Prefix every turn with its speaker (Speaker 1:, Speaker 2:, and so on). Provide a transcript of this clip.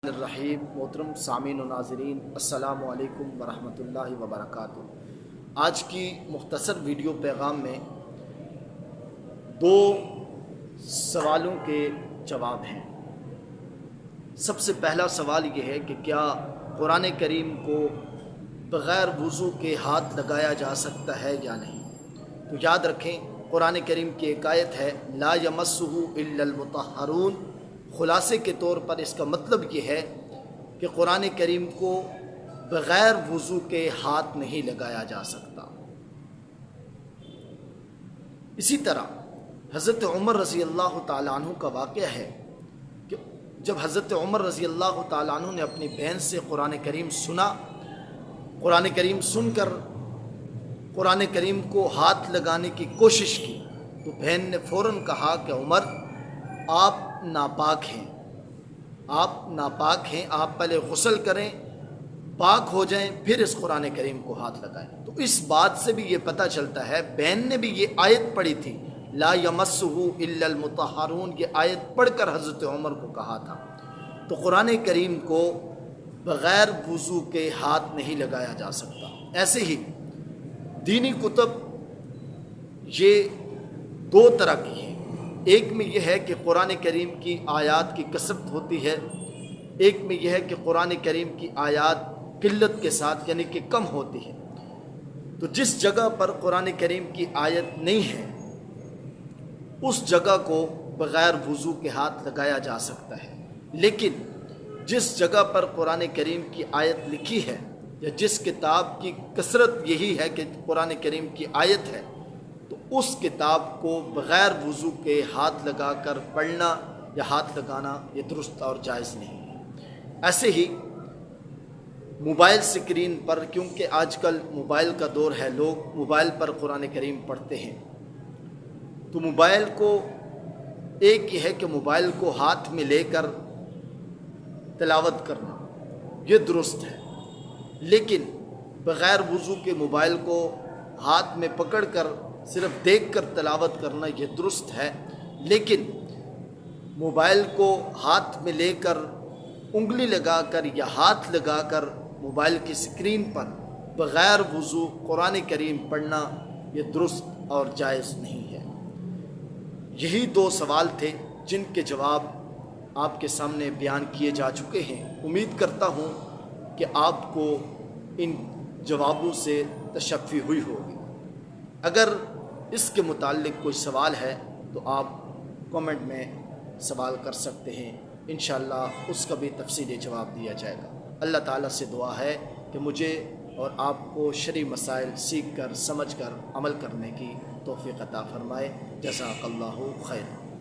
Speaker 1: الرحیم محترم سامعین و ناظرین، السلام علیکم ورحمۃ اللہ وبرکاتہ۔ آج کی مختصر ویڈیو پیغام میں دو سوالوں کے جواب ہیں۔ سب سے پہلا سوال یہ ہے کہ کیا قرآن کریم کو بغیر وضو کے ہاتھ لگایا جا سکتا ہے یا نہیں؟ تو یاد رکھیں، قرآن کریم کی ایک آیت ہے لا یمسہ الا المطہرون۔ خلاصے کے طور پر اس کا مطلب یہ ہے کہ قرآن کریم کو بغیر وضو کے ہاتھ نہیں لگایا جا سکتا۔ اسی طرح حضرت عمر رضی اللہ تعالیٰ عنہ کا واقعہ ہے کہ جب حضرت عمر رضی اللہ تعالیٰ عنہ نے اپنی بہن سے قرآن کریم سنا، قرآن کریم سن کر قرآن کریم کو ہاتھ لگانے کی کوشش کی، تو بہن نے فوراً کہا کہ عمر آپ ناپاک ہیں، آپ پہلے غسل کریں، پاک ہو جائیں، پھر اس قرآن کریم کو ہاتھ لگائیں۔ تو اس بات سے بھی یہ پتہ چلتا ہے، بہن نے بھی یہ آیت پڑھی تھی لا یمسہ الا المطہرون، یہ آیت پڑھ کر حضرت عمر کو کہا تھا۔ تو قرآن کریم کو بغیر وضو کے ہاتھ نہیں لگایا جا سکتا۔ ایسے ہی دینی کتب یہ دو طرح کی ہیں، ایک میں یہ ہے کہ قرآن کریم کی آیات کی کثرت ہوتی ہے، ایک میں یہ ہے کہ قرآن کریم کی آیات قلت کے ساتھ یعنی کہ کم ہوتی ہے۔ تو جس جگہ پر قرآن کریم کی آیت نہیں ہے اس جگہ کو بغیر وضو کے ہاتھ لگایا جا سکتا ہے، لیکن جس جگہ پر قرآن کریم کی آیت لکھی ہے یا جس کتاب کی کثرت یہی ہے کہ قرآن کریم کی آیت ہے، تو اس کتاب کو بغیر وضو کے ہاتھ لگا کر پڑھنا یا ہاتھ لگانا یہ درست اور جائز نہیں ہے۔ ایسے ہی موبائل سکرین پر، کیونکہ آج کل موبائل کا دور ہے، لوگ موبائل پر قرآن کریم پڑھتے ہیں، تو موبائل کو ایک یہ ہے کہ موبائل کو ہاتھ میں لے کر تلاوت کرنا یہ درست ہے، لیکن بغیر وضو کے موبائل کو ہاتھ میں پکڑ کر صرف دیکھ کر تلاوت کرنا یہ درست ہے، لیکن موبائل کو ہاتھ میں لے کر انگلی لگا کر یا ہاتھ لگا کر موبائل کی اسکرین پر بغیر وضو قرآن کریم پڑھنا یہ درست اور جائز نہیں ہے۔ یہی دو سوال تھے جن کے جواب آپ کے سامنے بیان کیے جا چکے ہیں۔ امید کرتا ہوں کہ آپ کو ان جوابوں سے تشفی ہوئی ہوگی۔ اگر اس کے متعلق کوئی سوال ہے تو آپ کامنٹ میں سوال کر سکتے ہیں، انشاءاللہ اس کا بھی تفصیلی جواب دیا جائے گا۔ اللہ تعالیٰ سے دعا ہے کہ مجھے اور آپ کو شرعی مسائل سیکھ کر سمجھ کر عمل کرنے کی توفیق عطا فرمائے۔ جزاک اللہ خیر۔